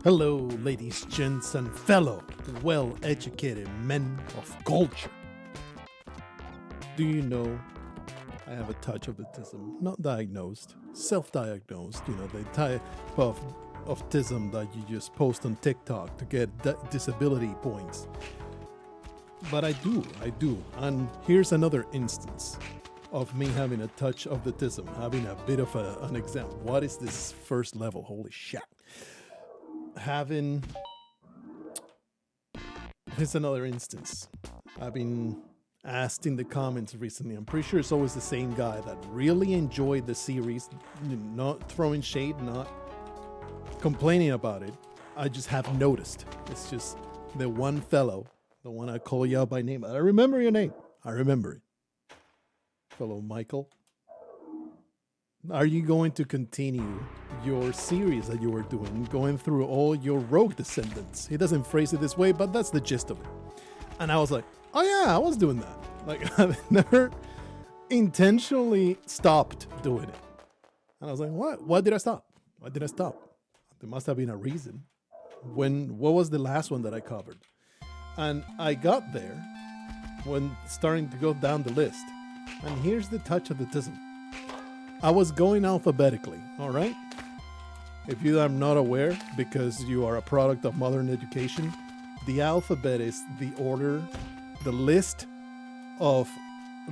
Hello, ladies, gents, and fellow well-educated men of culture. Do you know I have a touch of autism? Not diagnosed, self-diagnosed. You know, the type of autism that you just post on TikTok to get disability points. But I do. And here's another instance of me having a touch of autism, having a bit of an example. What is this first level? Holy shit. Here's another instance. I've been asked in the comments recently. I'm pretty sure it's always the same guy that really enjoyed the series, not throwing shade, not complaining about it. I just have noticed. It's just the one fellow, the one I call you out by name. I remember your name. I remember it. Fellow Michael. Are you going to continue your series that you were doing, going through all your rogue descendants? He doesn't phrase it this way, but that's the gist of it. And I was like, oh yeah, I was doing that. Like, I've never intentionally stopped doing it. And I was like, what? Why did I stop? Why did I stop? There must have been a reason. What was the last one that I covered? And I got there when starting to go down the list. And here's the touch of the Tism. I was going alphabetically, all right? If you are not aware, because you are a product of modern education, the alphabet is the order, the list of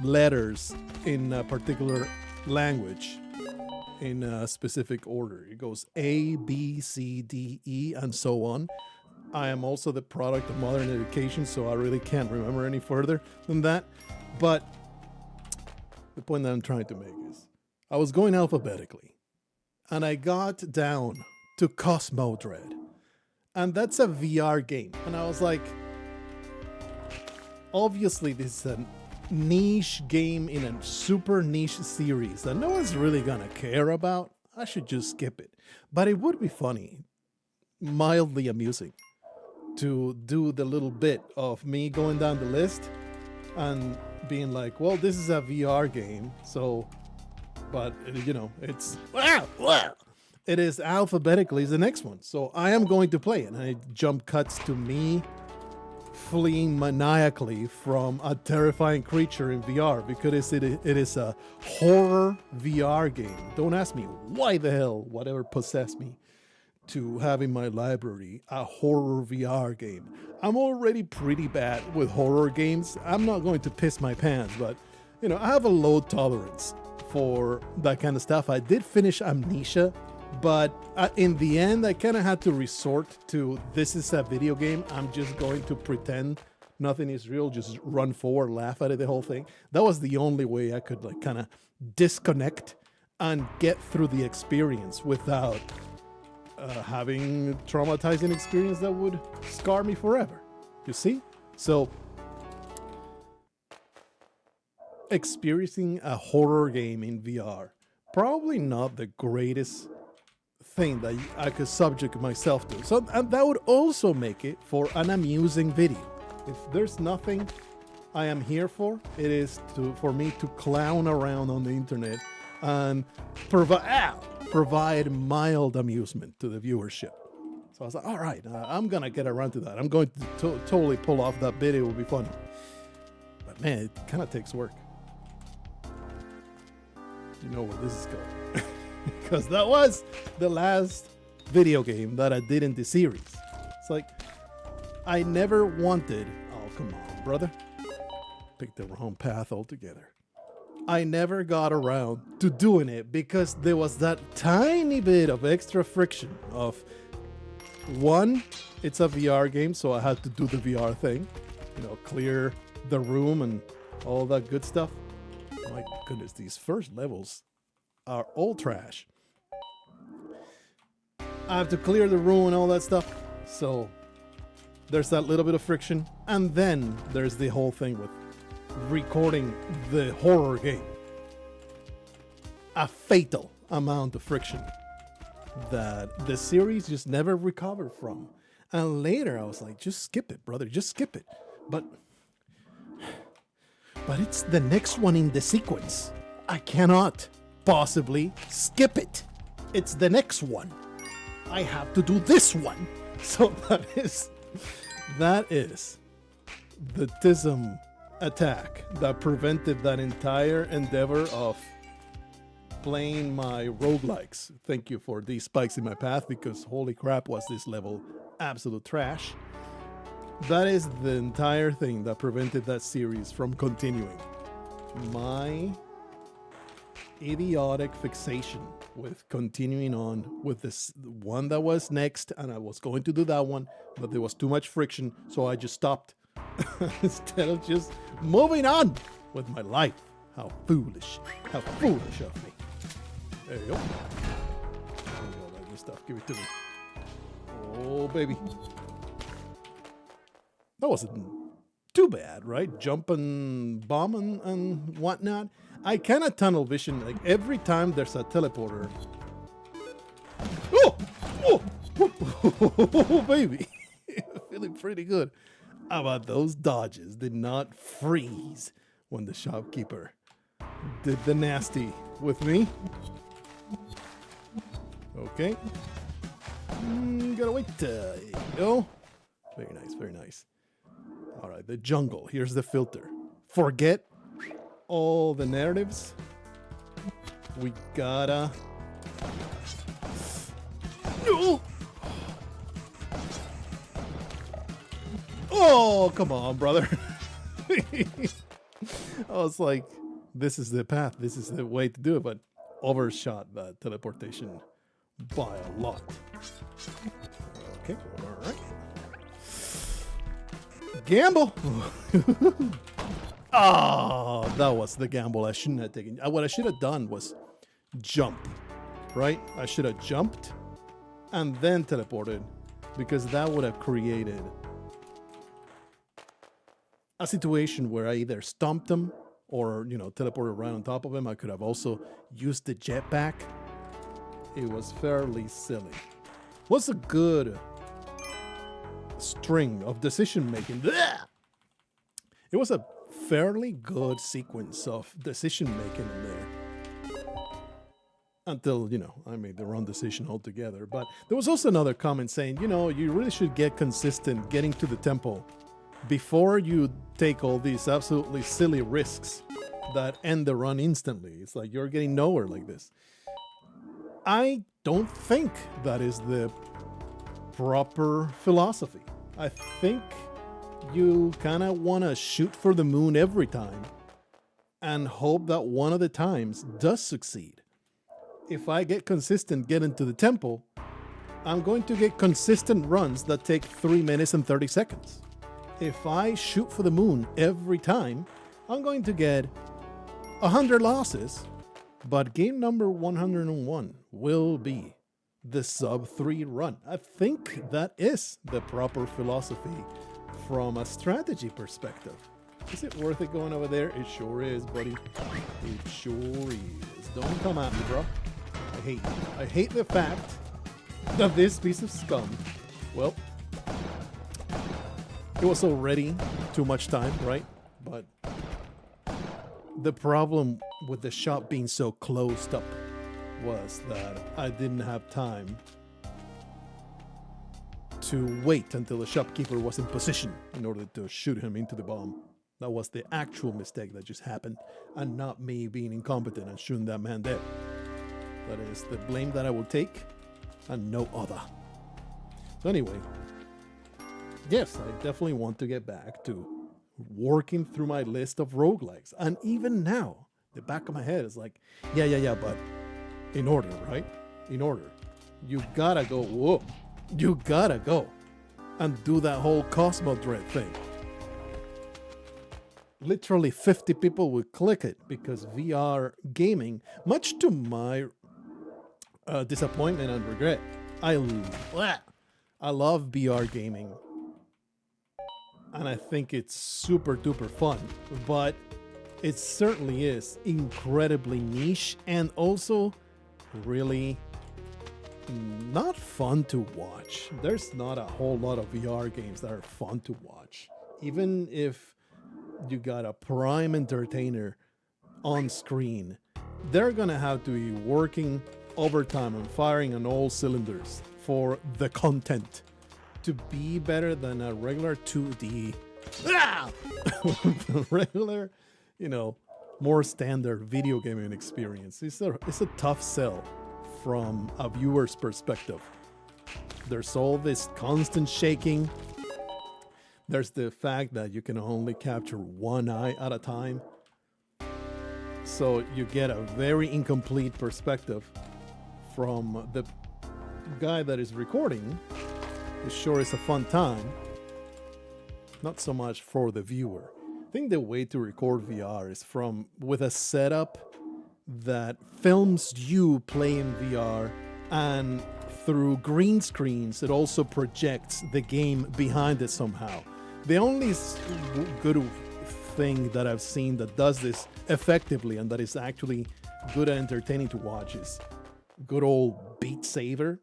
letters in a particular language in a specific order. It goes A, B, C, D, E, and so on. I am also the product of modern education, so I really can't remember any further than that. But the point that I'm trying to make is, I was going alphabetically, and I got down to Cosmo Dread, and that's a VR game. And I was like, obviously this is a niche game in a super niche series that no one's really gonna care about. I should just skip it. But it would be funny, mildly amusing, to do the little bit of me going down the list and being like, well, this is a VR game, so... But, you know, it is alphabetically is the next one. So I am going to play it. And I jump cuts to me fleeing maniacally from a terrifying creature in VR because it is a horror VR game. Don't ask me why the hell, whatever possessed me to have in my library a horror VR game. I'm already pretty bad with horror games. I'm not going to piss my pants, but, you know, I have a low tolerance for that kind of stuff. I did finish Amnesia, but in the end, I kind of had to resort to, this is a video game. I'm just going to pretend nothing is real, just run forward, laugh at it, the whole thing. That was the only way I could like kind of disconnect and get through the experience without having traumatizing experience that would scar me forever. You see? So experiencing a horror game in VR, probably not the greatest thing that I could subject myself to. So, and that would also make it for an amusing video. If there's nothing I am here for, it is for me to clown around on the internet and provide mild amusement to the viewership. So I was like, all right, I'm gonna get around to that. I'm going to totally pull off that bit. It will be funny. But man, it kind of takes work. You know where this is going. Because that was the last video game that I did in the series. It's like, I never wanted... Oh, come on, brother. Picked the wrong path altogether. I never got around to doing it because there was that tiny bit of extra friction of... One, it's a VR game, so I had to do the VR thing. You know, clear the room and all that good stuff. My goodness, these first levels are all trash. I have to clear the room and all that stuff. So there's that little bit of friction. And then there's the whole thing with recording the horror game. A fatal amount of friction that the series just never recovered from. And later I was like, just skip it, brother, just skip it. But it's the next one in the sequence. I cannot possibly skip it. It's the next one. I have to do this one. So that is the Tism attack that prevented that entire endeavor of playing my roguelikes. Thank you for these spikes in my path, because holy crap was this level absolute trash. That is the entire thing that prevented that series from continuing. My idiotic fixation with continuing on with this one that was next, and I was going to do that one, but there was too much friction, so I just stopped instead of just moving on with my life. How foolish of me. There you go. All that good stuff. Give it to me. Oh, baby. That wasn't too bad, right? Jumping, bombing, and whatnot. I cannot tunnel vision. Like every time there's a teleporter. Oh, oh, baby. Feeling pretty good. How about those dodges? Did not freeze when the shopkeeper did the nasty with me. Okay. Gotta wait. There you go. Very nice, very nice. All right, the jungle. Here's the filter. Forget all the narratives. We gotta... No! Oh, come on, brother. I was like, this is the path. This is the way to do it, but overshot that teleportation by a lot. Okay, all right. Gamble! Oh, that was the gamble I shouldn't have taken. What I should have done was jump, right? I should have jumped and then teleported, because that would have created a situation where I either stomped him or, you know, teleported right on top of him. I could have also used the jetpack. It was fairly silly. What's a good string of decision making? It was a fairly good sequence of decision making in there. Until, you know, I made the wrong decision altogether. But there was also another comment saying, you know, you really should get consistent getting to the temple before you take all these absolutely silly risks that end the run instantly. It's like you're getting nowhere like this. I don't think that is the proper philosophy. I think you kind of want to shoot for the moon every time and hope that one of the times does succeed. If I get consistent getting to the temple, I'm going to get consistent runs that take 3 minutes and 30 seconds. If I shoot for the moon every time, I'm going to get 100 losses, but game number 101 will be the SUB-3 run. I think that is the proper philosophy from a strategy perspective. Is it worth it going over there? It sure is, buddy. It sure is. Don't come at me, bro. I hate the fact that this piece of scum, well, it was already too much time, right? But the problem with the shop being so closed up was that I didn't have time to wait until the shopkeeper was in position in order to shoot him into the bomb. That was the actual mistake that just happened, and not me being incompetent and shooting that man dead. That is the blame that I will take, and no other. So anyway, yes, I definitely want to get back to working through my list of roguelikes. And even now, the back of my head is like, yeah, but in order, right? In order. You gotta go, whoa. You gotta go and do that whole Cosmo Dread thing. Literally 50 people would click it because VR gaming, much to my disappointment and regret, I love VR gaming. And I think it's super duper fun, but it certainly is incredibly niche and also really not fun to watch. There's not a whole lot of VR games that are fun to watch. Even if you got a prime entertainer on screen, they're gonna have to be working overtime and firing on all cylinders for the content to be better than a regular 2D, regular, you know, more standard video gaming experience. It's a tough sell from a viewer's perspective. There's all this constant shaking. There's the fact that you can only capture one eye at a time. So you get a very incomplete perspective from the guy that is recording. It sure is a fun time. Not so much for the viewer. I think the way to record VR is with a setup that films you playing VR, and through green screens it also projects the game behind it somehow. The only good thing that I've seen that does this effectively and that is actually good and entertaining to watch is good old Beat Saber.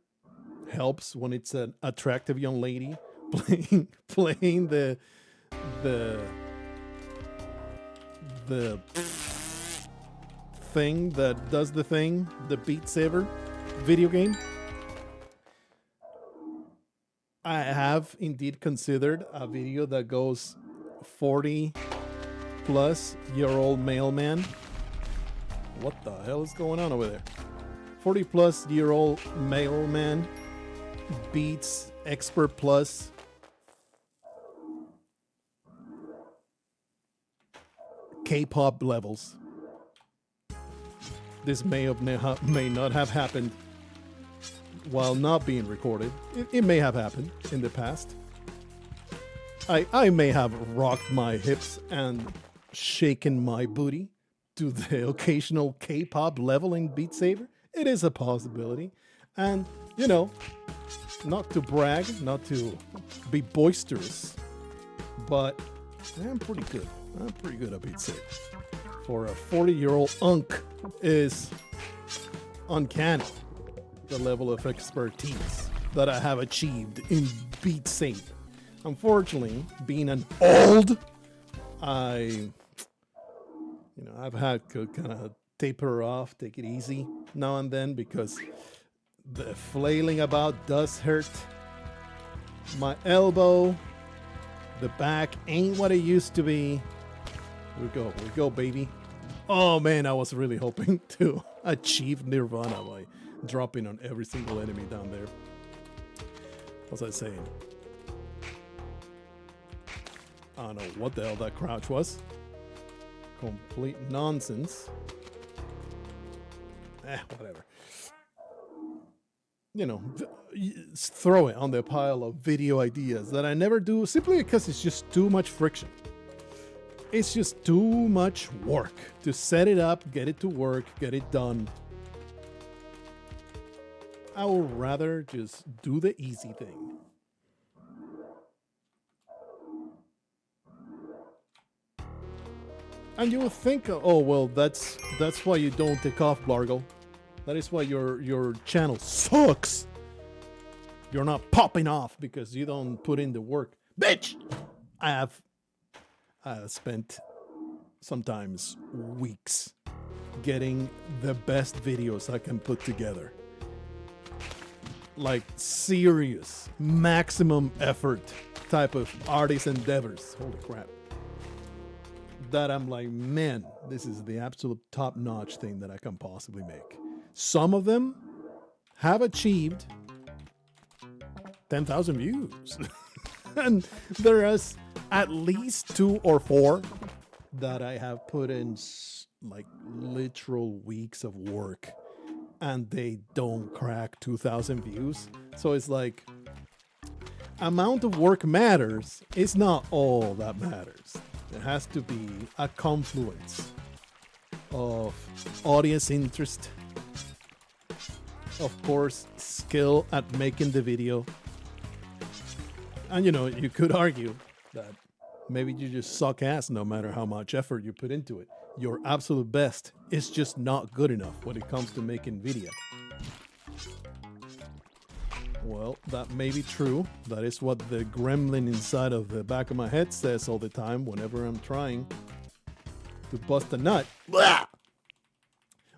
Helps when it's an attractive young lady playing the thing that does the thing, the Beat Saber video game. I have indeed considered a video that goes 40-plus-year-old mailman. What the hell is going on over there? 40-plus-year-old mailman beats Expert Plus K-pop levels. This may not have happened while not being recorded. It may have happened in the past. I may have rocked my hips and shaken my booty to the occasional K-pop level in Beat Saber. It is a possibility. And, you know, not to brag, not to be boisterous, but I'm pretty good. I'm pretty good at Beat Saber. For a 40-year-old unk is uncanny, the level of expertise that I have achieved in Beat Saber. Unfortunately, being an old, I've had to kind of taper off, take it easy now and then, because the flailing about does hurt. My elbow, the back ain't what it used to be. We go, baby. Oh man, I was really hoping to achieve Nirvana by dropping on every single enemy down there. What was I saying? I don't know what the hell that crouch was. Complete nonsense. Whatever. You know, throw it on the pile of video ideas that I never do, simply because it's just too much friction. It's just too much work to set it up, get it to work, get it done. I would rather just do the easy thing. And you would think, oh well, that's why you don't take off, Blargle. That is why your channel sucks. You're not popping off because you don't put in the work. Bitch! I have spent sometimes weeks getting the best videos I can put together. Like serious, maximum effort type of artist endeavors. Holy crap. That I'm like, man, this is the absolute top-notch thing that I can possibly make. Some of them have achieved 10,000 views. And there is at least 2 or 4 that I have put in like literal weeks of work, and they don't crack 2,000 views. So it's like, amount of work matters. It's not all that matters. It has to be a confluence of audience interest, of course, skill at making the video. And you know, you could argue that maybe you just suck ass no matter how much effort you put into it. Your absolute best is just not good enough when it comes to making video. Well, that may be true. That is what the gremlin inside of the back of my head says all the time whenever I'm trying to bust a nut. Blah!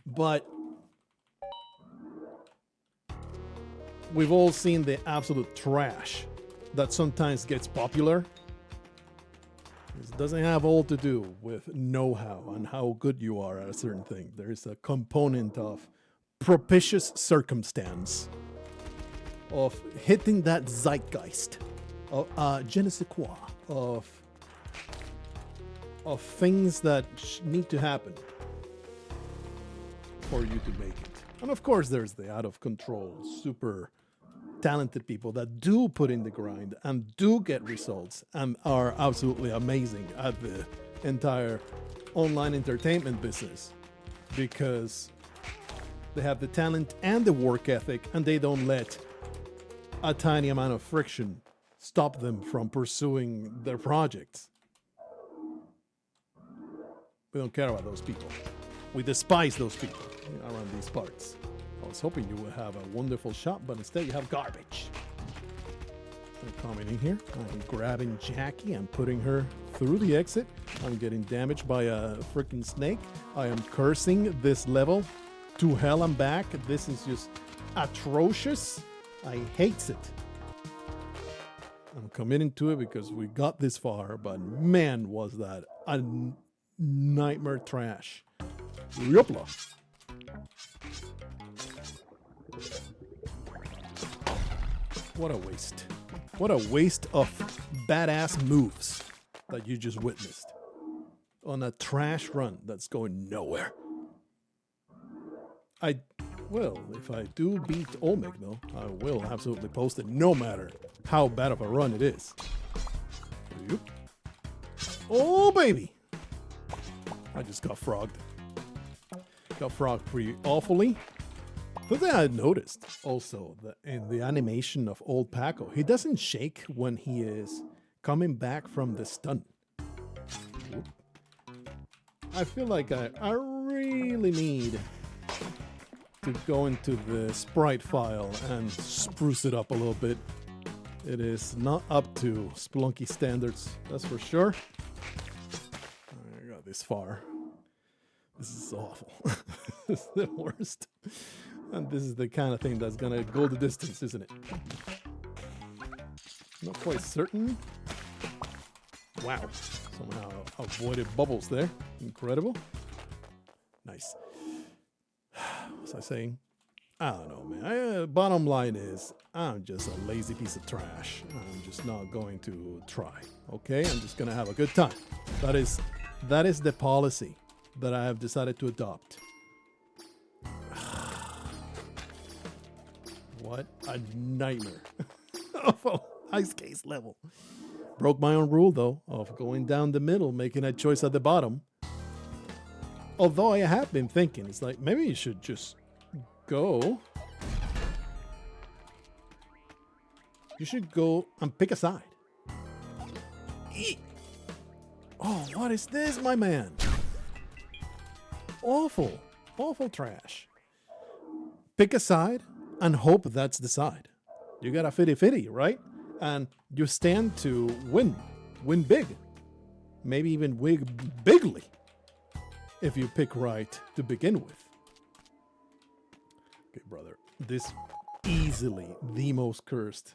But we've all seen the absolute trash that sometimes gets popular. This doesn't have all to do with know-how and how good you are at a certain thing. There's a component of propitious circumstance, of hitting that zeitgeist, of je ne sais quoi, of things that need to happen for you to make it. And of course, there's the out of control, super talented people that do put in the grind and do get results and are absolutely amazing at the entire online entertainment business because they have the talent and the work ethic, and they don't let a tiny amount of friction stop them from pursuing their projects. We don't care about those people. We despise those people around these parts. I was hoping you would have a wonderful shop, but instead you have garbage. I'm coming in here. I'm grabbing Jackie and putting her through the exit. I'm getting damaged by a freaking snake. I am cursing this level to hell and back. This is just atrocious. I hate it. I'm committing to it because we got this far, but man, was that a nightmare trash. Yopla. What a waste. What a waste of badass moves that you just witnessed on a trash run that's going nowhere. Well, if I do beat Olmec, though, I will absolutely post it no matter how bad of a run it is. Yep. Oh, baby. I just got frogged. Got frogged pretty awfully. The thing I noticed also that in the animation of old Paco, he doesn't shake when he is coming back from the stun. Whoop. I feel like I really need to go into the sprite file and spruce it up a little bit. It is not up to Spelunky standards, that's for sure. I got this far. This is awful. This is the worst. And this is the kind of thing that's gonna go the distance, isn't it? Not quite certain. Wow. Somehow avoided bubbles there. Incredible. Nice. What was I saying? I don't know, man. Bottom line is, I'm just a lazy piece of trash. I'm just not going to try. Okay? I'm just gonna have a good time. That is the policy that I have decided to adopt. What a nightmare of an ice case level. Broke my own rule, though, of going down the middle, making a choice at the bottom. Although I have been thinking, it's like, maybe you should just go. You should go and pick a side. Eek. Oh, what is this, my man? Awful, awful trash. Pick a side and hope that's the side. You got a 50-50, right? And you stand to win big. Maybe even win bigly if you pick right to begin with. Okay, brother. This easily the most cursed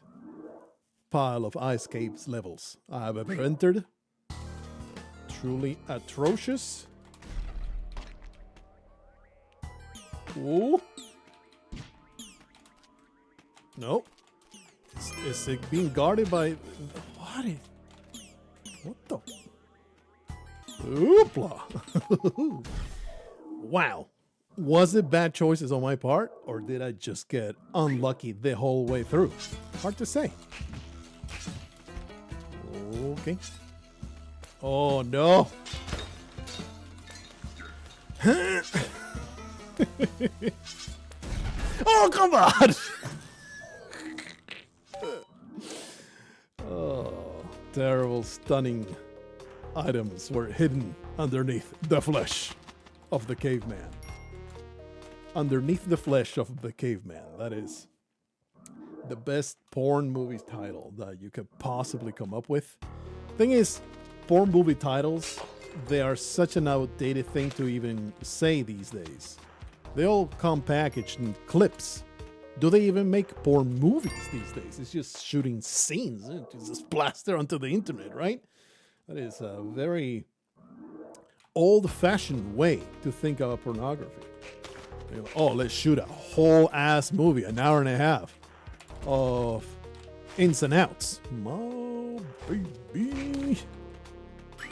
pile of ice caves levels I have ever entered. Truly atrocious. Ooh. No. Is it being guarded by... What the... Oopla. Wow. Was it bad choices on my part, or did I just get unlucky the whole way through? Hard to say. Okay. Oh, no. Oh, come on. Oh, terrible, stunning items were hidden underneath the flesh of the caveman. Underneath the flesh of the caveman. That is the best porn movie title that you could possibly come up with. Thing is, porn movie titles, they are such an outdated thing to even say these days. They all come packaged in clips Do they even make porn movies these days? It's just shooting scenes. It's just plaster onto the internet, right? That is a very old-fashioned way to think about pornography. You know, oh, let's shoot a whole ass movie, an hour and a half of ins and outs. Oh, baby.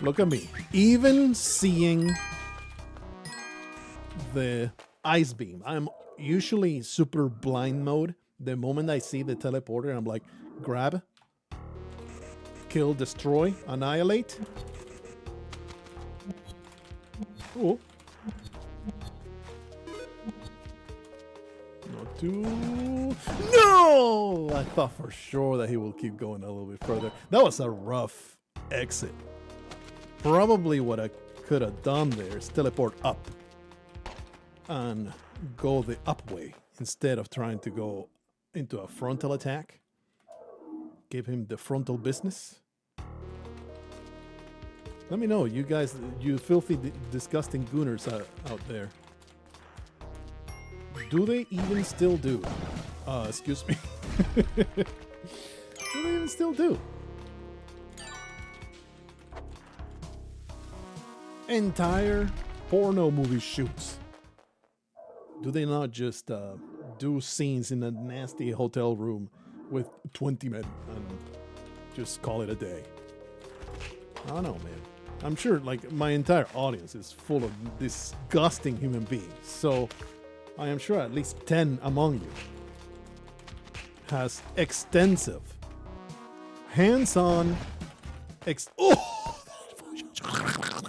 Look at me. Even seeing the ice beam. I'm usually super blind mode. The moment I see the teleporter, I'm like, grab, kill, destroy, annihilate. Oh. Not too... No! I thought for sure that he will keep going a little bit further. That was a rough exit. Probably what I could have done there is teleport up and go the up way instead of trying to go into a frontal attack. Give him the frontal business. Let me know, you guys, you filthy, disgusting gooners out there. Do they even still do? Excuse me. Do they even still do? Entire porno movie shoots. Do they not just do scenes in a nasty hotel room with 20 men and just call it a day? I don't know, man. I'm sure like my entire audience is full of disgusting human beings. So I am sure at least 10 among you has extensive hands-on that's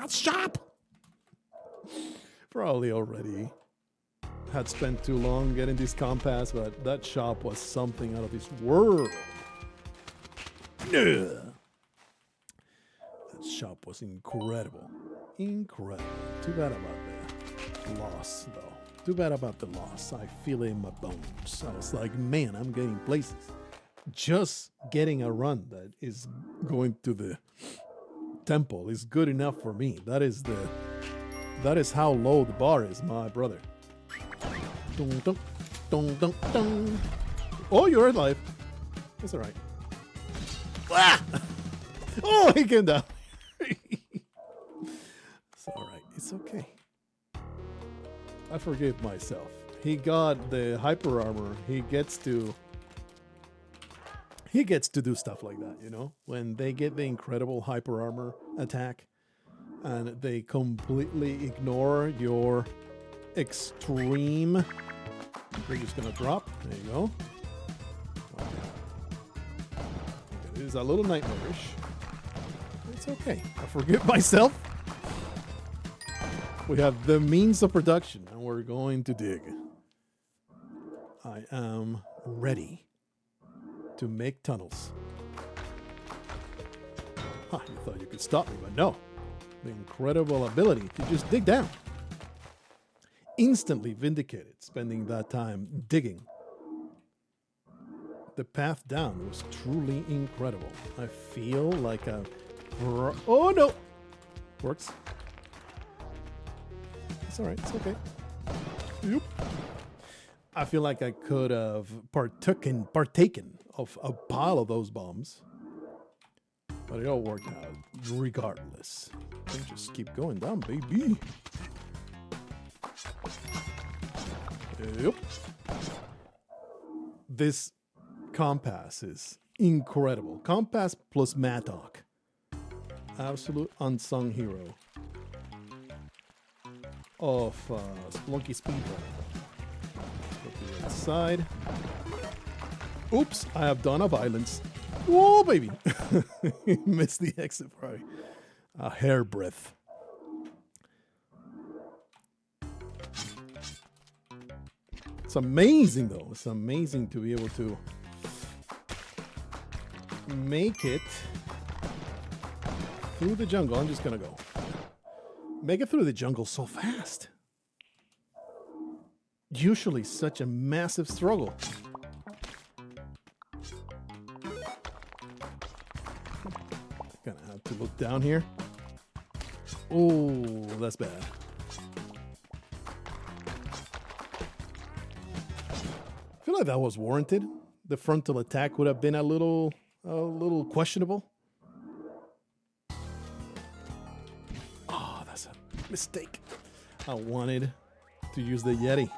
sharp. Probably already had spent too long getting this compass, but that shop was something out of this world. That shop was incredible. Incredible. Too bad about the loss, though. Too bad about the loss. I feel it in my bones. I was like, man, I'm getting places. Just getting a run that is going to the temple is good enough for me. That is how low the bar is, my brother. Dun, dun, dun, dun, dun. Oh, you're alive. It's all right. Ah! Oh, he came down. It's all right. It's okay. I forgive myself. He got the hyper armor. He gets to do stuff like that, you know? When they get the incredible hyper armor attack and they completely ignore your extreme. We're just gonna drop. There you go. Okay. It is a little nightmarish. It's okay. I forgive myself. We have the means of production, and we're going to dig. I am ready to make tunnels. Huh, you thought you could stop me, but no. The incredible ability to just dig down. Instantly vindicated, spending that time digging. The path down was truly incredible. I feel like a... Oh, no! Works. It's all right. It's okay. Yep. I feel like I could have partaken of a pile of those bombs. But it all worked out regardless. And just keep going down, baby. Yep. This compass is incredible. Compass plus Mattock. Absolute unsung hero of Spelunky Speedrun. Go to the side. Oops, I have done a violence. Whoa, baby. Missed the exit by a hair breadth. It's amazing, though. It's amazing to be able to make it through the jungle. I'm just gonna go. Make it through the jungle so fast. Usually such a massive struggle. Gonna have to look down here. Oh, that's bad. feel like that was warranted. The frontal attack would have been a little questionable. Oh, that's a mistake. I wanted to use the Yeti,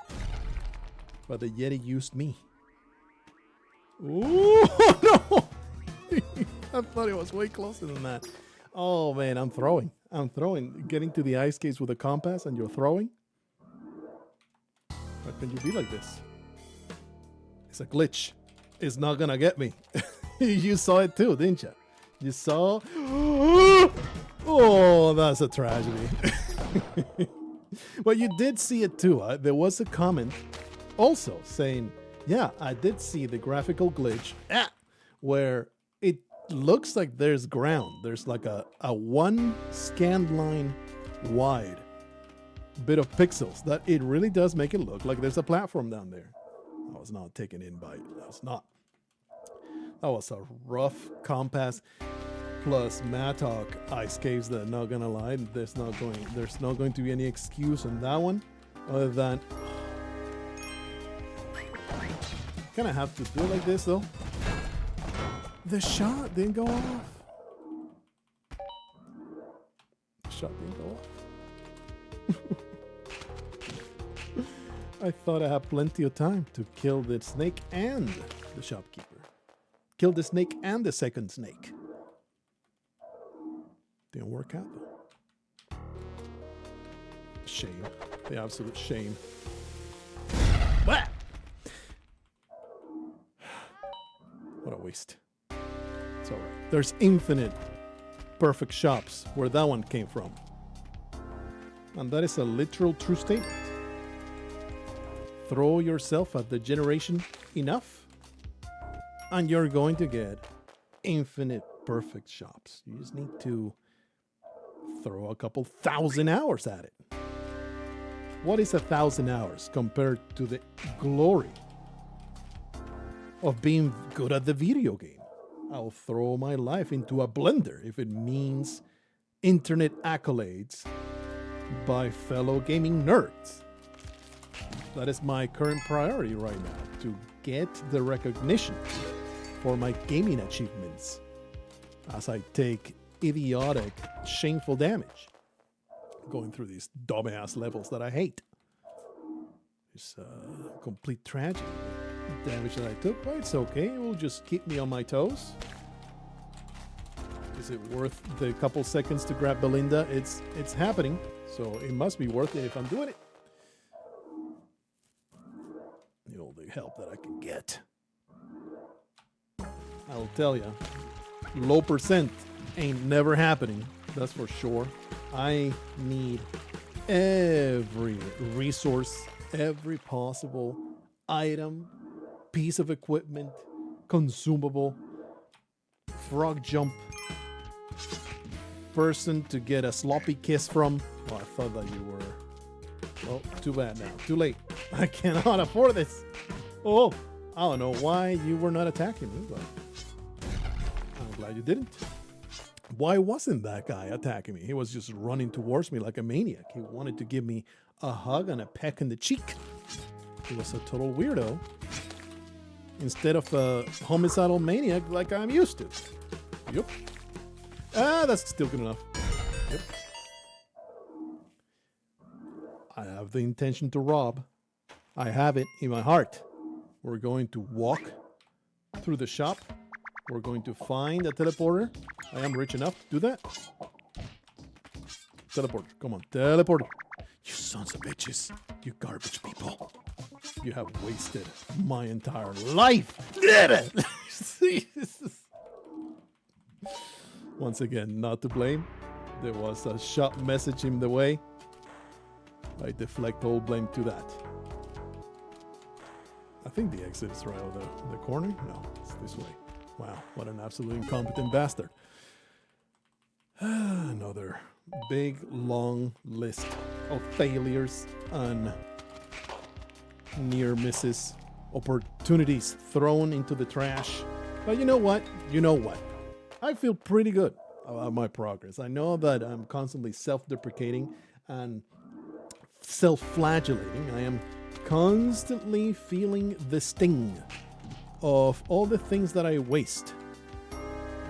but the Yeti used me. Ooh, no! I thought it was way closer than that. Oh man, I'm throwing. Getting to the ice case with a compass and you're throwing? How can you be like this? It's a glitch. It's not gonna get me. You saw it too, didn't you? You saw? Oh, that's a tragedy. Well, you did see it too. There was a comment also saying, yeah, I did see the graphical glitch where it looks like there's ground. There's like a one scanned line wide bit of pixels that it really does make it look like there's a platform down there. I was not taken in by it. I was not. That was a rough compass plus Mattock ice caves that, not gonna lie, there's not going to be any excuse on that one other than kind of have to do it like this though. The shot didn't go off. The shot didn't go off. I thought I had plenty of time to kill the snake and the shopkeeper. Kill the snake and the second snake. Didn't work out though. Shame. The absolute shame. What a waste. It's alright. There's infinite perfect shops where that one came from. And that is a literal true statement. Throw yourself at the generation enough, and you're going to get infinite perfect shops. You just need to throw a couple thousand hours at it. What is 1,000 hours compared to the glory of being good at the video game? I'll throw my life into a blender if it means internet accolades by fellow gaming nerds. That is my current priority right now, to get the recognition for my gaming achievements as I take idiotic, shameful damage going through these dumbass levels that I hate. It's a complete tragedy. The damage that I took, but it's okay. It will just keep me on my toes. Is it worth the couple seconds to grab Belinda? It's happening, so it must be worth it if I'm doing it. The only help that I can get. I'll tell you, low percent ain't never happening. That's for sure. I need every resource, every possible item, piece of equipment, consumable, frog jump, person to get a sloppy kiss from. Oh, I thought that you were... Oh, too bad now. Too late. I cannot afford this. Oh, I don't know why you were not attacking me, but I'm glad you didn't. Why wasn't that guy attacking me? He was just running towards me like a maniac. He wanted to give me a hug and a peck in the cheek. He was a total weirdo instead of a homicidal maniac like I'm used to. Yep. Ah, that's still good enough. Yep. I have the intention to rob. I have it in my heart. We're going to walk through the shop. We're going to find a teleporter. I am rich enough to do that. Teleporter, come on, teleporter. You sons of bitches. You garbage people. You have wasted my entire life. Once again, not to blame. There was a shop message in the way. I deflect all blame to that. I think the exit is right over the corner. No, it's this way. Wow, what an absolutely incompetent bastard. Another big, long list of failures and near misses, opportunities thrown into the trash. But you know what? You know what? I feel pretty good about my progress. I know that I'm constantly self-deprecating and self-flagellating. I am constantly feeling the sting of all the things that I waste.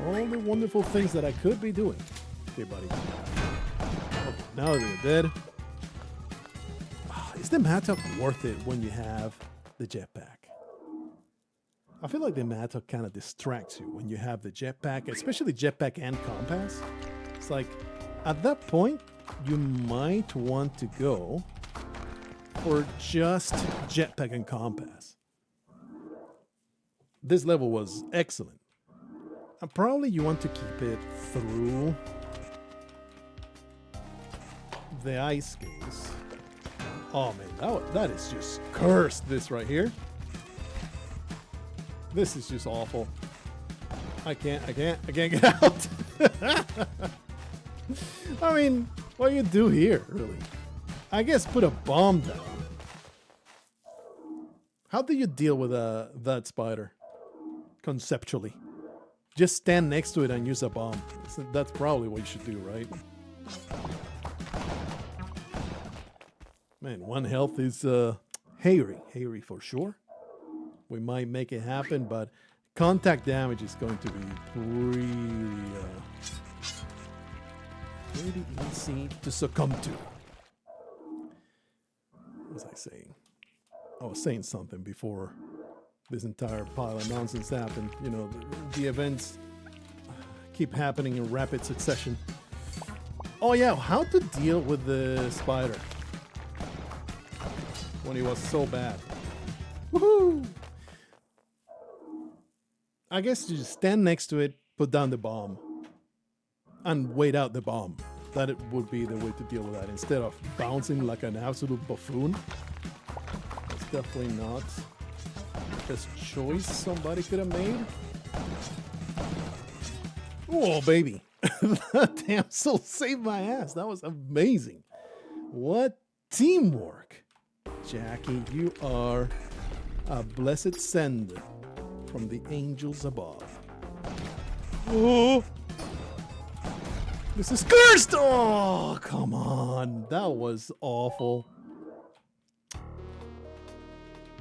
All the wonderful things that I could be doing. Okay, buddy. Okay, now that they're dead. Is the mattock worth it when you have the jetpack? I feel like the mattock kind of distracts you when you have the jetpack, especially jetpack and compass. It's like, at that point, you might want to go for just jetpack and compass. This level was excellent. And probably you want to keep it through the ice case. Oh man, that is just cursed, this right here. This is just awful. I can't get out. I mean, what do you do here, really? I guess put a bomb down. How do you deal with that spider? Conceptually. Just stand next to it and use a bomb. That's probably what you should do, right? Man, 1 health is hairy for sure. We might make it happen, but contact damage is going to be pretty easy to succumb to. What was I saying? I was saying something before this entire pile of nonsense happened. You know, the events keep happening in rapid succession. Oh yeah, how to deal with the spider when he was so bad. Woohoo! I guess you just stand next to it, put down the bomb, and wait out the bomb. That it would be the way to deal with that, instead of bouncing like an absolute buffoon. That's definitely not the best choice somebody could have made. Oh, baby. That damsel saved my ass. That was amazing. What teamwork. Jackie, you are a blessed send from the angels above. Oh! This is cursed! Oh, come on. That was awful.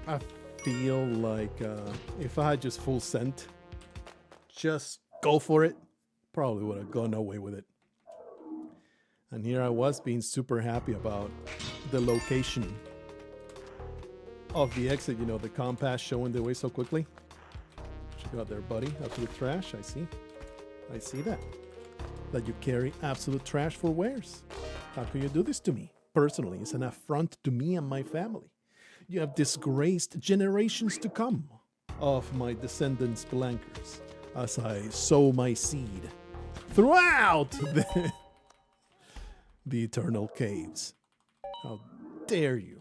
I feel like if I had just full scent, just go for it, probably would have gone away with it. And here I was being super happy about the location of the exit, you know, the compass showing the way so quickly. What you got there, buddy? Absolute trash, I see. I see that. That you carry absolute trash for wares. How can you do this to me? Personally, it's an affront to me and my family. You have disgraced generations to come of my descendants Blankers as I sow my seed throughout the eternal caves. How dare you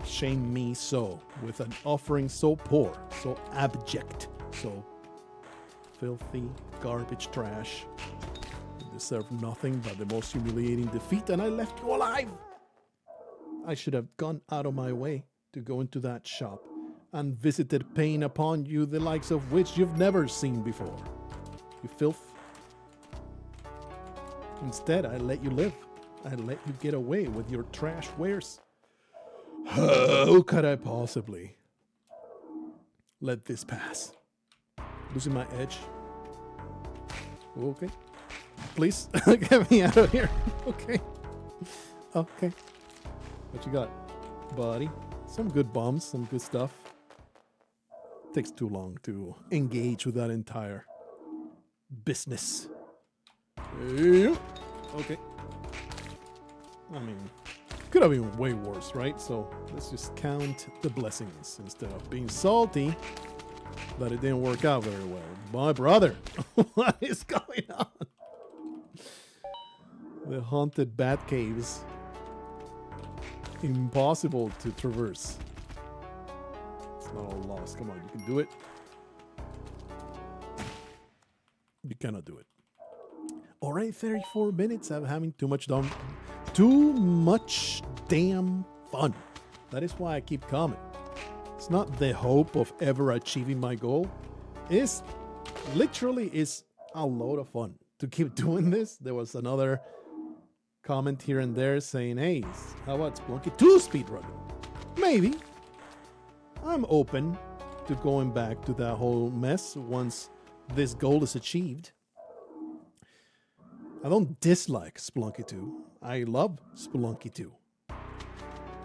shame me so with an offering so poor, so abject, so filthy garbage trash. You deserve nothing but the most humiliating defeat, and I left you alive. I should have gone out of my way to go into that shop and visited pain upon you, the likes of which you've never seen before. You filth. Instead, I let you live. I let you get away with your trash wares. How could I possibly let this pass? Losing my edge. Okay. Please, get me out of here. Okay. Okay. What you got, buddy? Some good bombs, some good stuff. Takes too long to engage with that entire business. Okay. I mean, could have been way worse, right? So let's just count the blessings instead of being salty that it didn't work out very well. My brother, what is going on? The haunted bat caves. Impossible to traverse. It's not all lost. Come on, you can do it. You cannot do it. All right, 34 minutes. I'm having too much damn fun. That is why I keep coming. It's not the hope of ever achieving my goal. It's literally is a load of fun to keep doing this. There was another comment here and there saying, hey, how about Spelunky 2 speedrun? Maybe. I'm open to going back to that whole mess once this goal is achieved. I don't dislike Spelunky 2. I love Spelunky 2.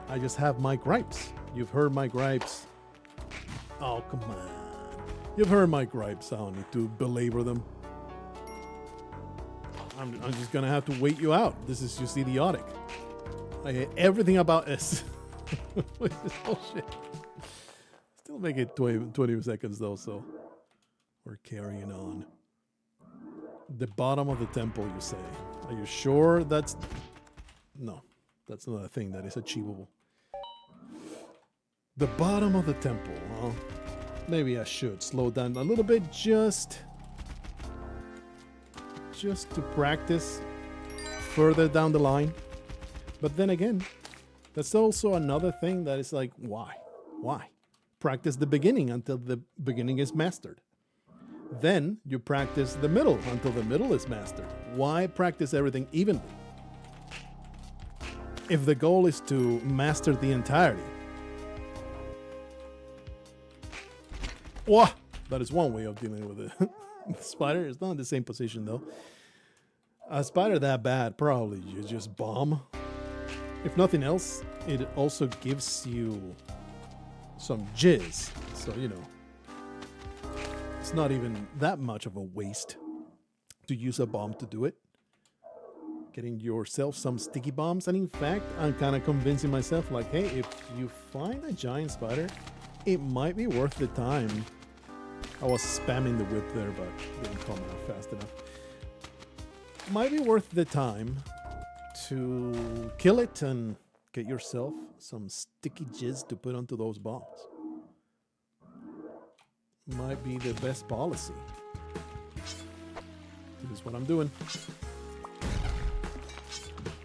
I just have my gripes. You've heard my gripes. Oh, come on. You've heard my gripes. I don't need to belabor them. I'm just going to have to wait you out. This is just idiotic. I hate everything about this. This bullshit. Still make it 20 seconds though, so we're carrying on. The bottom of the temple, you say. Are you sure that's... No, that's not a thing that is achievable. The bottom of the temple. Well, maybe I should slow down a little bit just to practice further down the line. But then again, that's also another thing that is like, why? Why? Practice the beginning until the beginning is mastered. Then you practice the middle until the middle is mastered. Why practice everything evenly? If the goal is to master the entirety. Whoa! That is one way of dealing with it. The spider is not in the same position though. A spider that bad, probably you just bomb. If nothing else, it also gives you some jizz. So, you know, it's not even that much of a waste to use a bomb to do it. Getting yourself some sticky bombs. And in fact, I'm kind of convincing myself like, hey, if you find a giant spider, it might be worth the time. I was spamming the whip there, but didn't come out fast enough. Might be worth the time to kill it and get yourself some sticky jizz to put onto those bombs. Might be the best policy. This is what I'm doing.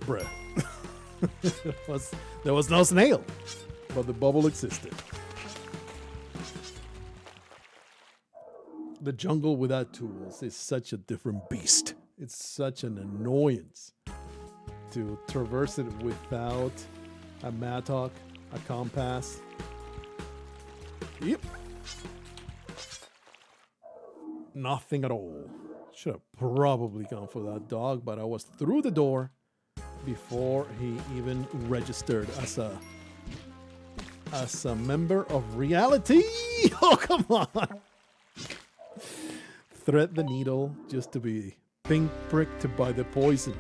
Bruh. There was no snail, but the bubble existed. The jungle without tools is such a different beast. It's such an annoyance to traverse it without a mattock, a compass. Yep. Nothing at all. Should have probably gone for that dog, but I was through the door before he even registered as a member of reality. Oh, come on. Thread the needle just to be pink pricked by the poison.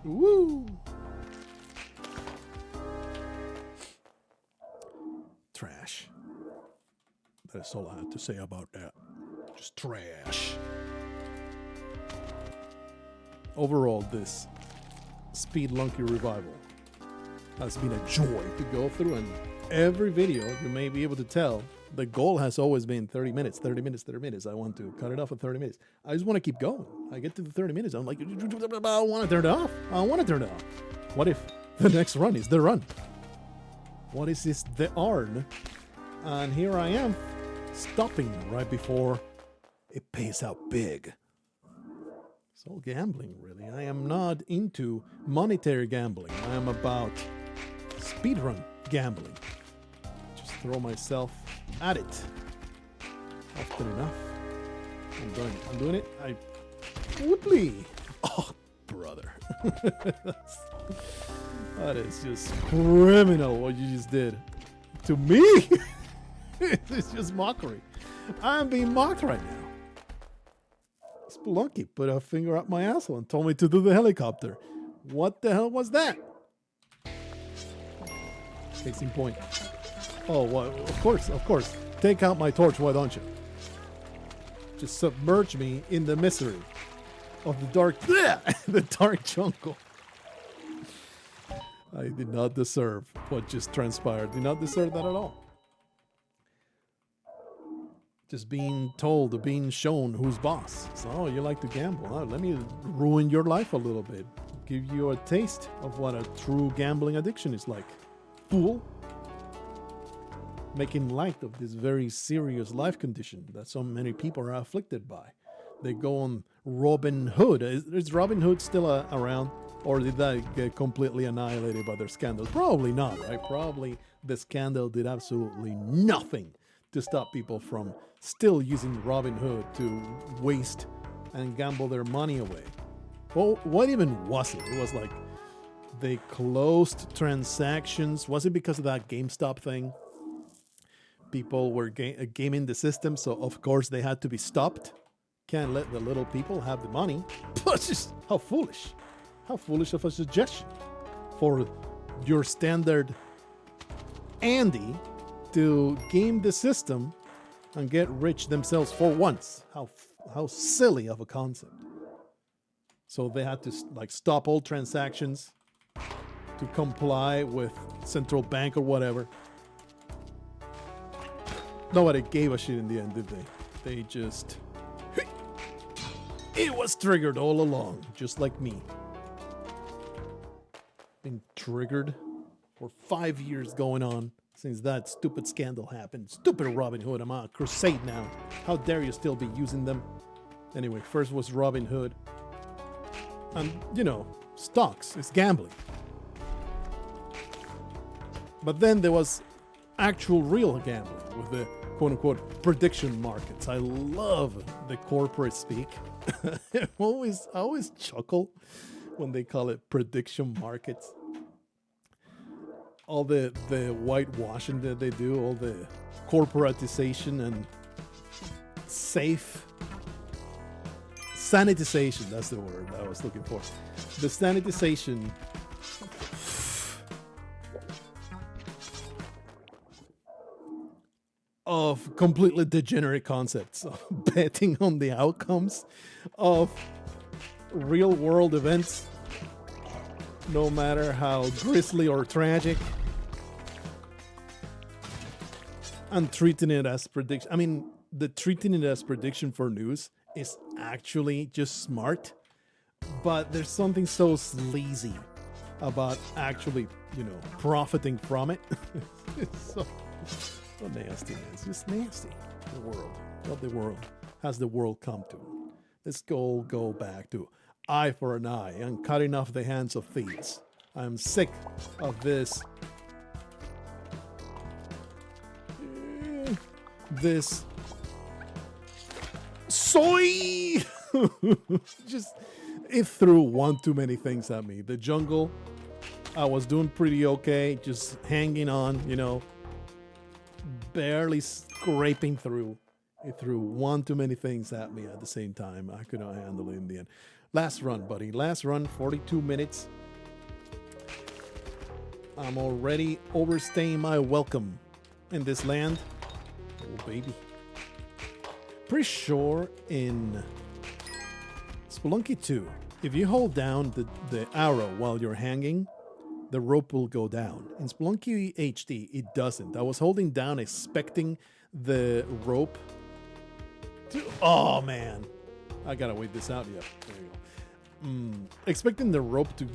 Woo! Trash. That's all I had to say about that. Just trash. Overall, this Speedlunky revival has been a joy to go through, and every video, you may be able to tell, the goal has always been 30 minutes, 30 minutes, 30 minutes. I want to cut it off at 30 minutes. I just want to keep going. I get to the 30 minutes. I'm like, I want to turn it off. I want to turn it off. What if the next run is the run? What is this? The Arn. And here I am, stopping right before it pays out big. It's all gambling, really. I am not into monetary gambling. I am about speedrun gambling. Just throw myself at it often enough. I'm doing it. Whooply. Oh, brother. That is just criminal what you just did to me. It's just mockery. I'm being mocked right now. Spelunky put a finger up my asshole and told me to do the helicopter. What the hell was that? Case in point. Oh, well, of course. Take out my torch, why don't you? Just submerge me in the misery of the dark jungle. I did not deserve what just transpired. Did not deserve that at all. Just being told or being shown who's boss. So, oh, you like to gamble. Oh, let me ruin your life a little bit. Give you a taste of what a true gambling addiction is like. Fool. Making light of this very serious life condition that so many people are afflicted by. They go on Robin Hood. Is Robin Hood still around? Or did that get completely annihilated by their scandals? Probably not, right? Probably the scandal did absolutely nothing to stop people from still using Robin Hood to waste and gamble their money away. Well, what even was it? It was like they closed transactions. Was it because of that GameStop thing? People were gaming the system, so of course they had to be stopped. Can't let the little people have the money. But just how foolish. How foolish of a suggestion for your standard Andy to game the system and get rich themselves for once. How silly of a concept. So they had to like stop all transactions to comply with central bank or whatever. Nobody gave a shit in the end, did they? They just... It was triggered all along, just like me. Been triggered for 5 years going on since that stupid scandal happened. Stupid Robin Hood. I'm on a crusade now. How dare you still be using them? Anyway, first was Robin Hood. And, you know, stocks. It's gambling. But then there was actual real gambling with the quote-unquote prediction markets. I love the corporate speak. I always chuckle when they call it prediction markets. All the whitewashing that they do, all the corporatization and sanitization, that's the word I was looking for. The sanitization of completely degenerate concepts of betting on the outcomes of real world events, no matter how grisly or tragic, and treating it as prediction. I mean, the treating it as prediction for news is actually just smart, but there's something so sleazy about actually, you know, profiting from it. It's so nasty, man. It's just nasty. The world. What the world has the world come to? Let's go back to eye for an eye and cutting off the hands of thieves. I'm sick of this. This soy. Just it threw one too many things at me. The jungle, I was doing pretty okay, just hanging on, you know, barely scraping through. It threw one too many things at me at the same time. I could not handle it in the end. Last run, buddy. Last run, 42 minutes. I'm already overstaying my welcome in this land. Oh, baby. Pretty sure in Spelunky 2, if you hold down the arrow while you're hanging, the rope will go down. In Spelunky HD, it doesn't. I was holding down, expecting the rope to... Oh, man. I gotta wait this out. Yeah, there you go. Expecting the rope to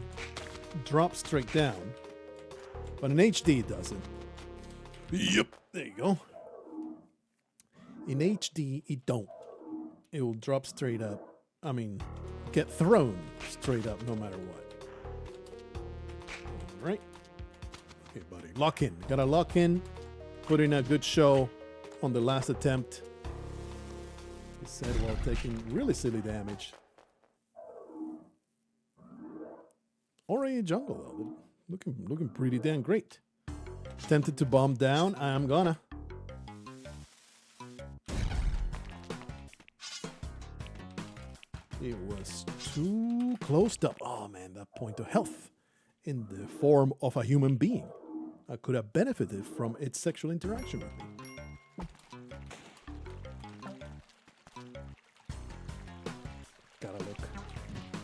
drop straight down. But in HD, it doesn't. Yep, there you go. In HD, it don't. It will drop straight up. I mean, get thrown straight up no matter what. All right. Okay, buddy. Lock in. Gotta lock in. Put in a good show on the last attempt. He said while taking really silly damage. Already jungle, though. Looking pretty damn great. Tempted to bomb down. I'm gonna. It was too closed up. Oh man, that point of health in the form of a human being. I could have benefited from its sexual interaction with me. Gotta look.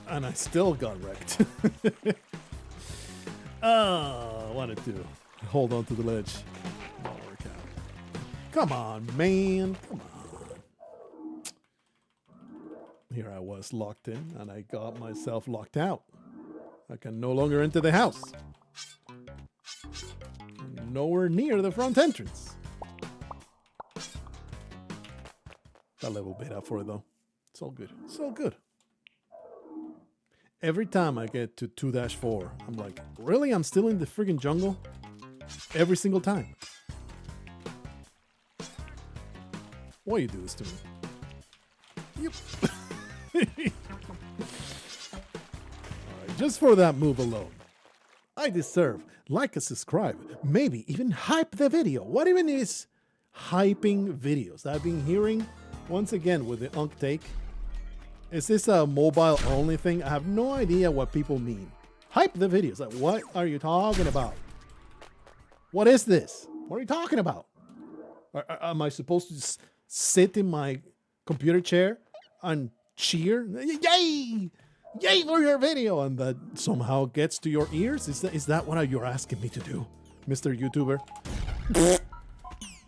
And I still got wrecked. I wanted to hold on to the ledge. Didn't work out. Come on, man. Come on. Here I was locked in, and I got myself locked out. I can no longer enter the house. Nowhere near the front entrance. A level bit up for it, though. It's all good. It's all good. Every time I get to 2-4, I'm like, really? I'm still in the friggin' jungle? Every single time. Why you do this to me? Yep. Alright, just for that move alone, I deserve like a subscribe, maybe even hype the video. What even is hyping videos? I've been hearing once again with the Unk take. Is this a mobile only thing? I have no idea what people mean. Hype the videos. Like, what are you talking about? What is this? What are you talking about? Am I supposed to just sit in my computer chair and cheer? Yay! Yay for your video! And that somehow gets to your ears? Is that what you're asking me to do, Mr. YouTuber?